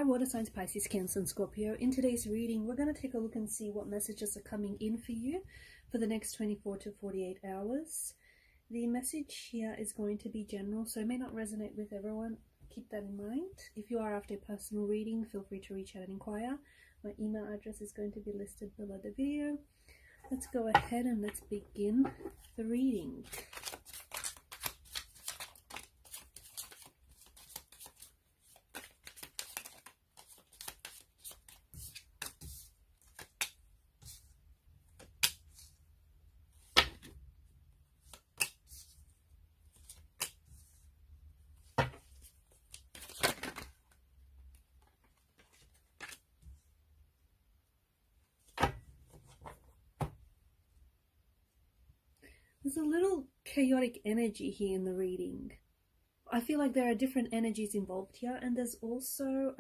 water signs, Pisces, Cancer and Scorpio. In today's reading, we're going to take a look and see what messages are coming in for you for the next 24 to 48 hours. The message here is going to be general, so it may not resonate with everyone. Keep that in mind. If you are after a personal reading, feel free to reach out and inquire. My email address is going to be listed below the video. Let's go ahead and let's begin the reading. There's a little chaotic energy here in the reading. I feel like there are different energies involved here, and there's also,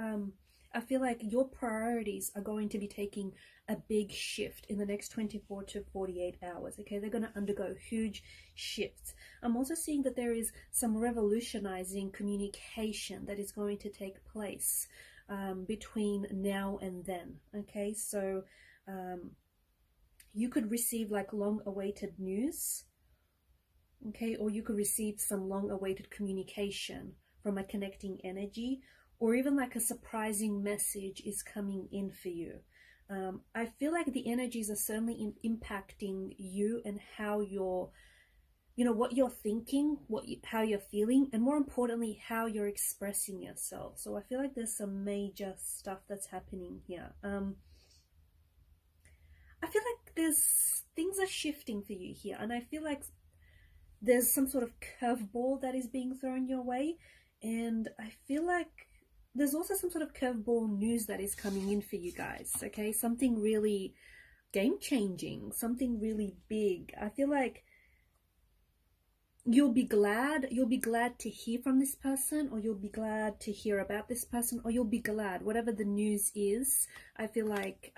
I feel like your priorities are going to be taking a big shift in the next 24 to 48 hours, okay? They're going to undergo huge shifts. I'm also seeing that there is some revolutionizing communication that is going to take place between now and then, okay? So you could receive like long-awaited news, okay, or you could receive some long-awaited communication from a connecting energy, or even like a surprising message is coming in for you. I feel like the energies are certainly impacting you and how you're, what you're thinking, how you're feeling, and more importantly, how you're expressing yourself. So I feel like there's some major stuff that's happening here. I feel like things are shifting for you here, and I feel like there's some sort of curveball that is being thrown your way, and I feel like there's also some sort of curveball news that is coming in for you guys, okay? Something really game-changing, something really big. I feel like you'll be glad to hear from this person, or you'll be glad to hear about this person, or you'll be glad, whatever the news is. I feel like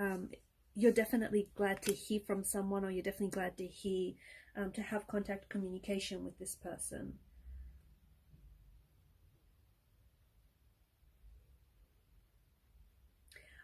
you're definitely glad to hear from someone, or you're definitely glad to hear to have contact communication with this person.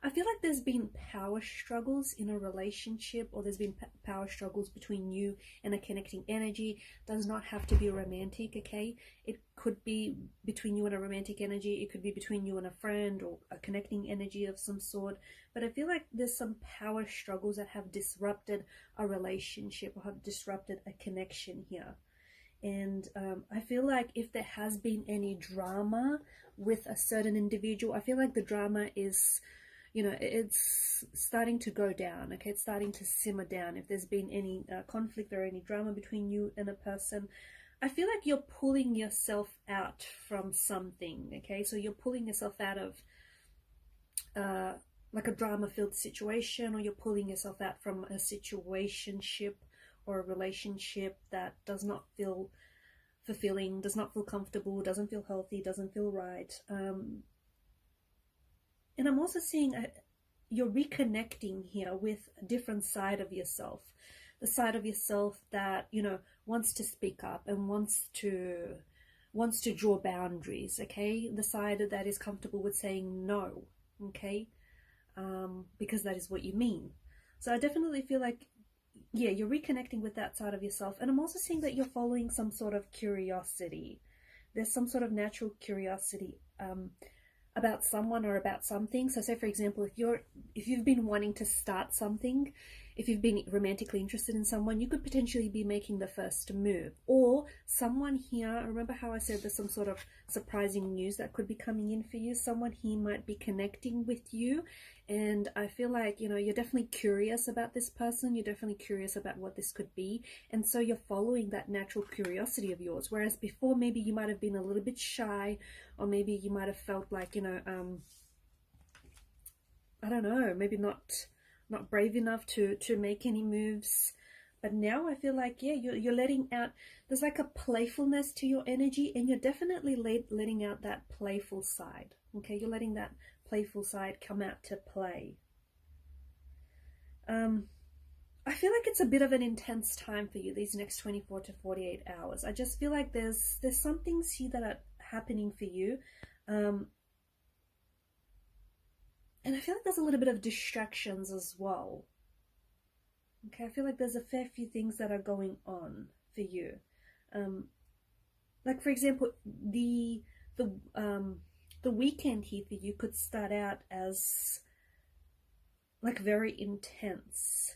I feel like there's been power struggles in a relationship, or there's been power struggles between you and a connecting energy. Does not have to be romantic, okay? It could be between you and a romantic energy. It could be between you and a friend, or a connecting energy of some sort. But I feel like there's some power struggles that have disrupted a relationship, or have disrupted a connection here. And I feel like if there has been any drama with a certain individual, I feel like the drama is, it's starting to go down, okay? It's starting to simmer down. If there's been any conflict or any drama between you and a person, I feel like you're pulling yourself out from something, okay? So you're pulling yourself out of like a drama-filled situation, or you're pulling yourself out from a situationship or a relationship that does not feel fulfilling, does not feel comfortable, doesn't feel healthy, doesn't feel right. And I'm also seeing you're reconnecting here with a different side of yourself. The side of yourself that, wants to speak up and wants to draw boundaries, okay? The side that is comfortable with saying no, okay? Because that is what you mean. So I definitely feel like, yeah, you're reconnecting with that side of yourself. And I'm also seeing that you're following some sort of curiosity. There's some sort of natural curiosity about someone or about something. So say, for example, if you've been wanting to start something, if you've been romantically interested in someone, you could potentially be making the first move. Or someone here, remember how I said there's some sort of surprising news that could be coming in for you? Someone here might be connecting with you, and I feel like, you're definitely curious about this person. You're definitely curious about what this could be, and so you're following that natural curiosity of yours. Whereas before, maybe you might have been a little bit shy, or maybe you might have felt like, I don't know, maybe not brave enough to make any moves. But now I feel like, yeah, you're letting out, there's like a playfulness to your energy, and you're definitely letting out that playful side, okay? You're letting that playful side come out to play. I feel like it's a bit of an intense time for you, these next 24 to 48 hours. I just feel like there's some things here that are happening for you. And I feel like there's a little bit of distractions as well. Okay, I feel like there's a fair few things that are going on for you. Like for example, the weekend here for you could start out as like very intense.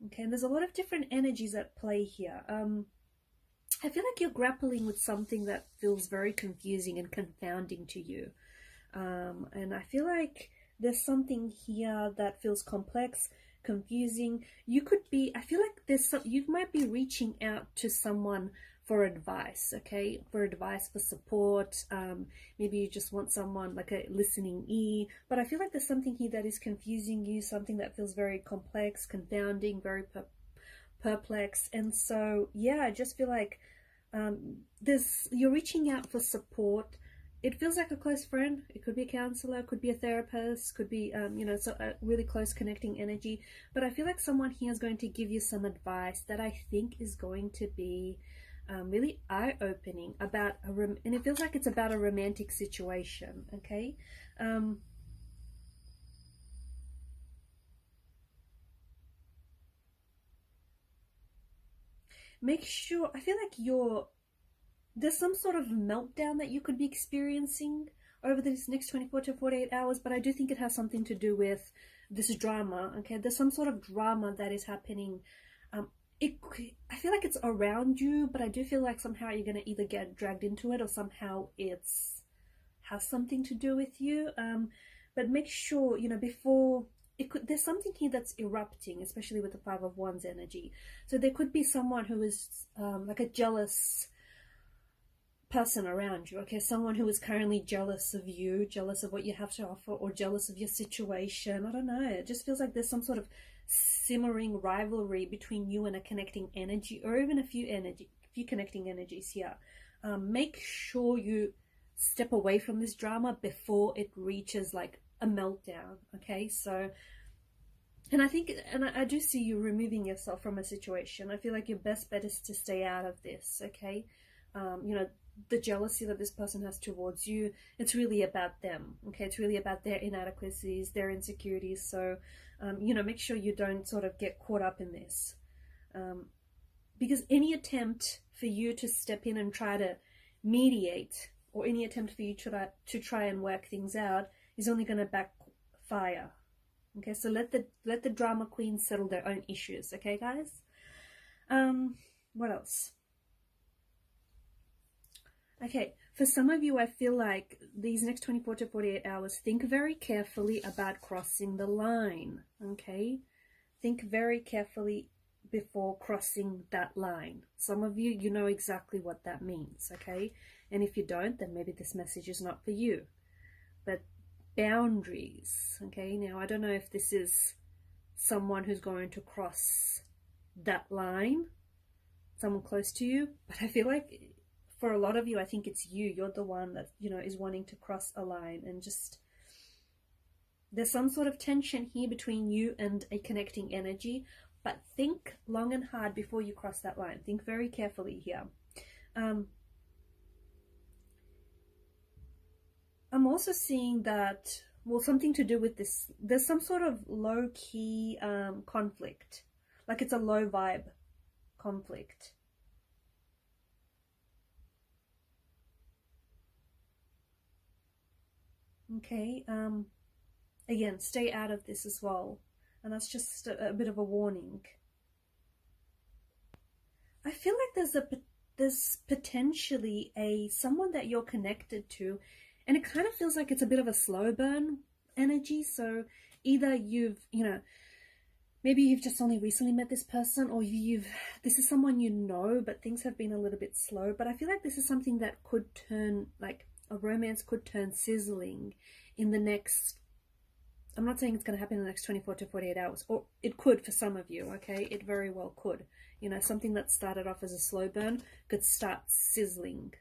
Okay, and there's a lot of different energies at play here. I feel like you're grappling with something that feels very confusing and confounding to you. And I feel like there's something here that feels complex, confusing. You could be, I feel like you might be reaching out to someone for advice, okay? For advice, for support. Maybe you just want someone like a listening ear. But I feel like there's something here that is confusing you, something that feels very complex, confounding, very perplex. And so, yeah, I just feel like you're reaching out for support. It feels like a close friend. It could be a counselor, could be a therapist, could be, you know, so a really close connecting energy. But I feel like someone here is going to give you some advice that I think is going to be really eye-opening about and it feels like it's about a romantic situation, okay? Make sure, I feel like there's some sort of meltdown that you could be experiencing over this next 24 to 48 hours, but I do think it has something to do with this drama, okay? There's some sort of drama that is happening. I feel like it's around you, but I do feel like somehow you're going to either get dragged into it or somehow has something to do with you. But make sure, you know, before there's something here that's erupting, especially with the Five of Wands energy. So there could be someone who is like a jealous person around you, okay? Someone who is currently jealous of you, jealous of what you have to offer, or jealous of your situation. I don't know. It just feels like there's some sort of simmering rivalry between you and a connecting energy, or even a few connecting energies here. Make sure you step away from this drama before it reaches like a meltdown, okay? So, and I do see you removing yourself from a situation. I feel like your best bet is to stay out of this, okay? You know, the jealousy that this person has towards you, it's really about them, okay? It's really about their inadequacies, their insecurities. So, you know, make sure you don't sort of get caught up in this. Because any attempt for you to step in and try to mediate, or any attempt for you to try and work things out, is only going to backfire. Okay, so let the drama queens settle their own issues, okay, guys? What else? Okay, for some of you, I feel like these next 24 to 48 hours, think very carefully about crossing the line, okay? Think very carefully before crossing that line. Some of you, you know exactly what that means, okay? And if you don't, then maybe this message is not for you. But boundaries, okay? Now, I don't know if this is someone who's going to cross that line, someone close to you, but I feel like for a lot of you, I think it's you. You're the one that, you know, is wanting to cross a line, and just there's some sort of tension here between you and a connecting energy, but think long and hard before you cross that line. Think very carefully here. I'm also seeing that, well, something to do with this, there's some sort of low-key conflict, like it's a low vibe conflict. Okay, again, stay out of this as well. And that's just a bit of a warning. I feel like there's potentially someone that you're connected to, and it kind of feels like it's a bit of a slow burn energy. So either maybe you've just only recently met this person, or this is someone you know, but things have been a little bit slow. But I feel like this is something that could turn, like a romance could turn sizzling in the next, I'm not saying it's going to happen in the next 24 to 48 hours, or it could for some of you, okay? It very well could. You know, something that started off as a slow burn could start sizzling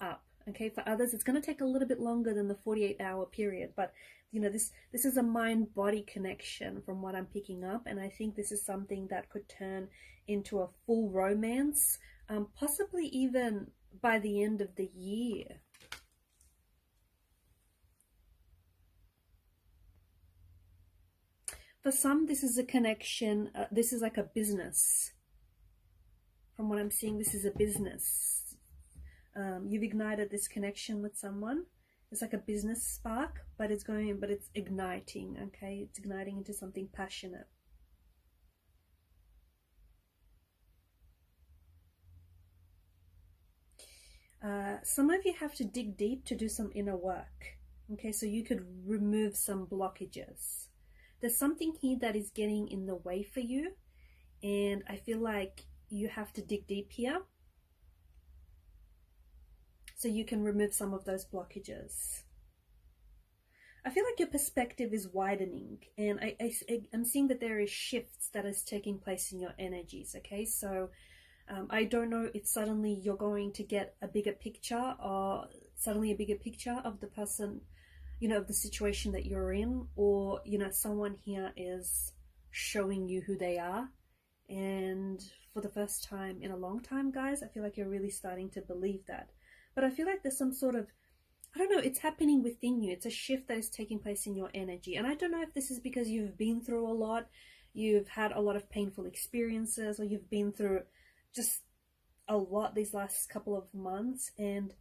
up, okay? For others, it's going to take a little bit longer than the 48-hour period, but, you know, this is a mind-body connection from what I'm picking up, and I think this is something that could turn into a full romance, possibly even by the end of the year. For some, this is a connection. This is like a business. From what I'm seeing, this is a business. You've ignited this connection with someone. It's like a business spark, but it's igniting, okay? It's igniting into something passionate. Some of you have to dig deep to do some inner work, okay? So you could remove some blockages. There's something here that is getting in the way for you, and I feel like you have to dig deep here so you can remove some of those blockages. I feel like your perspective is widening, and I'm seeing that there is shifts that is taking place in your energies, okay? So I don't know if suddenly you're going to get a bigger picture, or suddenly a bigger picture of the person, you know, of the situation that you're in, or, you know, someone here is showing you who they are. And for the first time in a long time, guys, I feel like you're really starting to believe that. But I feel like there's some sort of, I don't know, it's happening within you. It's a shift that is taking place in your energy. And I don't know if this is because you've been through a lot, you've had a lot of painful experiences, or you've been through just a lot these last couple of months, and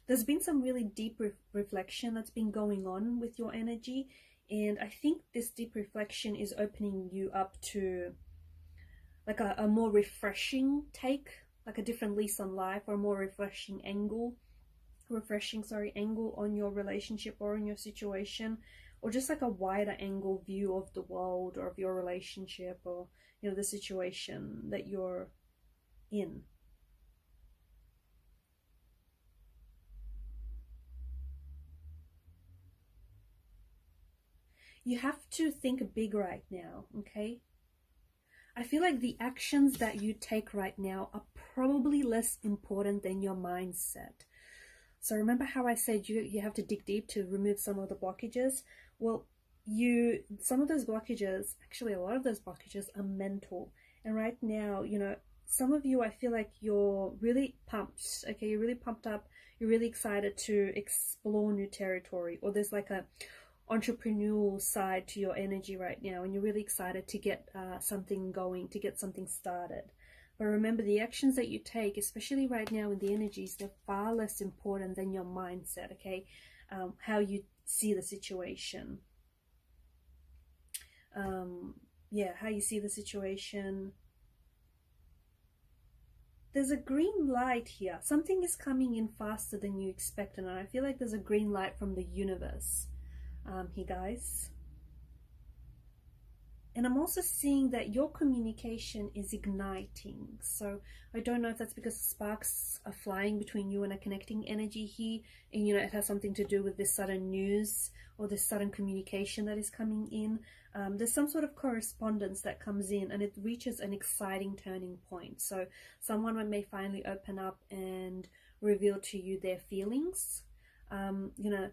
there's been some really deep reflection that's been going on with your energy. And I think this deep reflection is opening you up to like a more refreshing take, like a different lease on life, or a more refreshing angle on your relationship or in your situation, or just like a wider angle view of the world or of your relationship, or, you know, the situation that you're in. You have to think big right now, okay? I feel like the actions that you take right now are probably less important than your mindset. So remember how I said you have to dig deep to remove some of the blockages? Well, some of those blockages, actually a lot of those blockages are mental. And right now, you know, some of you, I feel like you're really pumped, okay? You're really pumped up. You're really excited to explore new territory, or there's like a entrepreneurial side to your energy right now, and you're really excited to get something going, to get something started. But remember, the actions that you take, especially right now in the energies, they're far less important than your mindset, okay? How you see the situation. Yeah, how you see the situation. There's a green light here. Something is coming in faster than you expected, and I feel like there's a green light from the universe here, guys. And I'm also seeing that your communication is igniting. So I don't know if that's because sparks are flying between you and a connecting energy here, and, you know, it has something to do with this sudden news or this sudden communication that is coming in. There's some sort of correspondence that comes in, and it reaches an exciting turning point. So someone may finally open up and reveal to you their feelings. You know,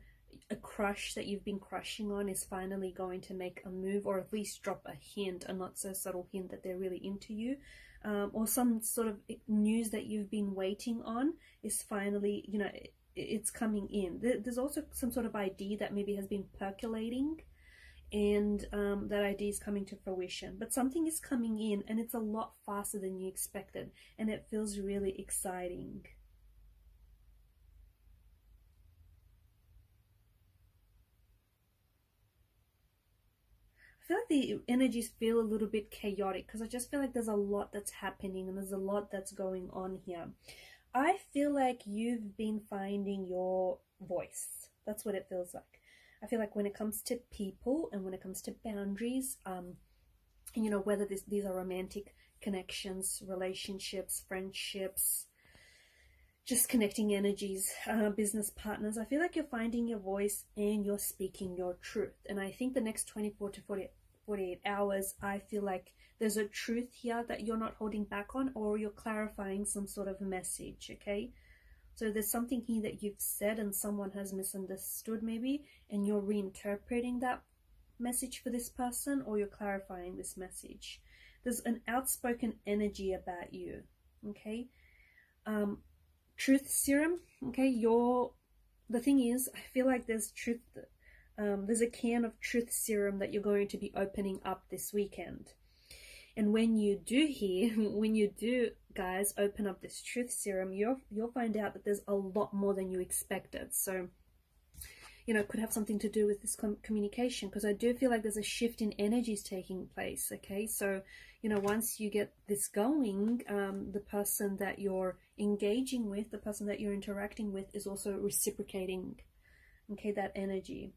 a crush that you've been crushing on is finally going to make a move, or at least drop a hint, a not so subtle hint that they're really into you. Or some sort of news that you've been waiting on is finally, you know, it's coming in. There's also some sort of idea that maybe has been percolating, and that idea is coming to fruition. But something is coming in, and it's a lot faster than you expected, and it feels really exciting. I feel like the energies feel a little bit chaotic, because I just feel like there's a lot that's happening, and there's a lot that's going on here. I feel like you've been finding your voice. That's what it feels like. I feel like when it comes to people, and when it comes to boundaries, and, you know, whether these are romantic connections, relationships, friendships, just connecting energies, business partners, I feel like you're finding your voice and you're speaking your truth. And I think the next 24 to 48 hours, I feel like there's a truth here that you're not holding back on, or you're clarifying some sort of message, okay? So there's something here that you've said and someone has misunderstood maybe, and you're reinterpreting that message for this person, or you're clarifying this message. There's an outspoken energy about you, okay? Truth serum, okay? The thing is, I feel like there's truth There's a can of truth serum that you're going to be opening up this weekend. And when you do when you do, guys, open up this truth serum, you'll find out that there's a lot more than you expected. So, you know, it could have something to do with this communication, because I do feel like there's a shift in energies taking place, okay? So, you know, once you get this going, the person that you're engaging with, the person that you're interacting with is also reciprocating, okay, that energy.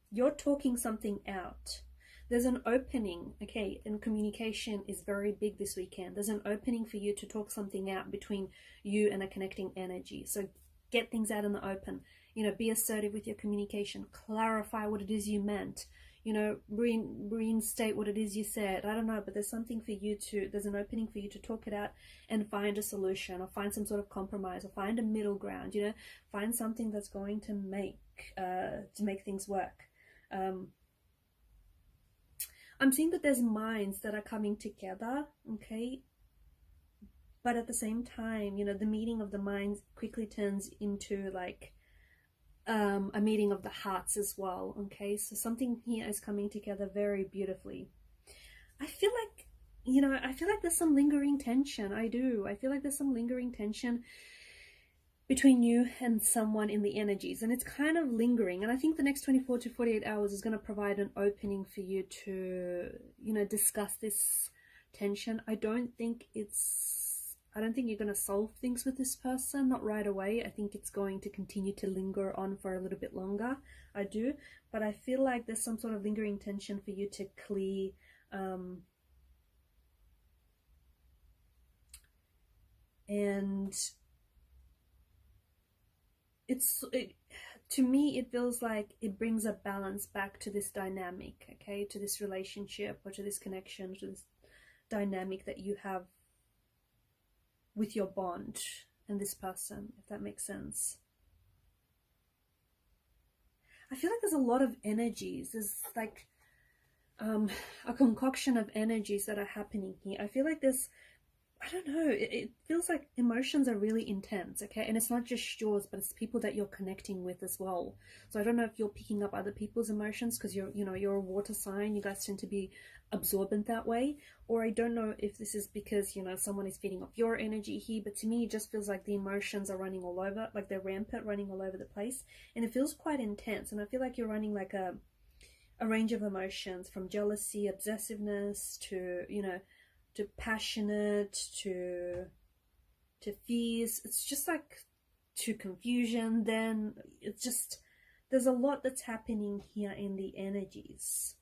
You're talking something out. There's an opening, okay, and communication is very big this weekend. There's an opening for you to talk something out between you and a connecting energy. So get things out in the open. You know, be assertive with your communication. Clarify what it is you meant. You know, reinstate what it is you said. I don't know, but there's something for you to, there's an opening for you to talk it out and find a solution, or find some sort of compromise, or find a middle ground, you know, find something that's going to make things work. I'm seeing that there's minds that are coming together, okay? But at the same time, you know, the meeting of the minds quickly turns into like a meeting of the hearts as well, okay? So something here is coming together very beautifully. I feel like, you know, I feel like there's some lingering tension. I do. I feel like there's some lingering tension between you and someone in the energies, and it's kind of lingering. And I think the next 24 to 48 hours is going to provide an opening for you to, you know, discuss this tension. I don't think you're going to solve things with this person, not right away. I think it's going to continue to linger on for a little bit longer. I do, but I feel like there's some sort of lingering tension for you to clear. And to me, it feels like it brings a balance back to this dynamic, okay, to this relationship, or to this connection, to this dynamic that you have with your bond and this person, if that makes sense. I feel like there's a lot of energies. There's like a concoction of energies that are happening here. I feel like there's, I don't know, it feels like emotions are really intense, okay? And it's not just yours, but it's people that you're connecting with as well. So I don't know if you're picking up other people's emotions because you're a water sign. You guys tend to be absorbent that way. Or I don't know if this is because, you know, someone is feeding off your energy here, but to me it just feels like the emotions are running all over, like they're rampant, running all over the place. And it feels quite intense. And I feel like you're running like a range of emotions, from jealousy, obsessiveness, to, you know, to passionate, to fears. It's just like to confusion. Then it's just, there's a lot that's happening here in the energies.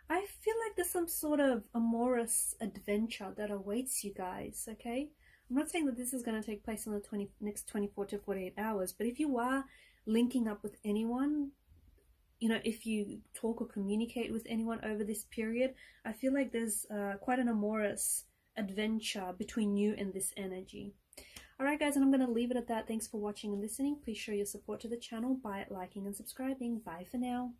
I feel like there's some sort of amorous adventure that awaits you guys, okay? I'm not saying that this is going to take place in the next 24 to 48 hours, but if you are linking up with anyone, you know, if you talk or communicate with anyone over this period, I feel like there's quite an amorous adventure between you and this energy. Alright guys, and I'm going to leave it at that. Thanks for watching and listening. Please show your support to the channel by liking and subscribing. Bye for now.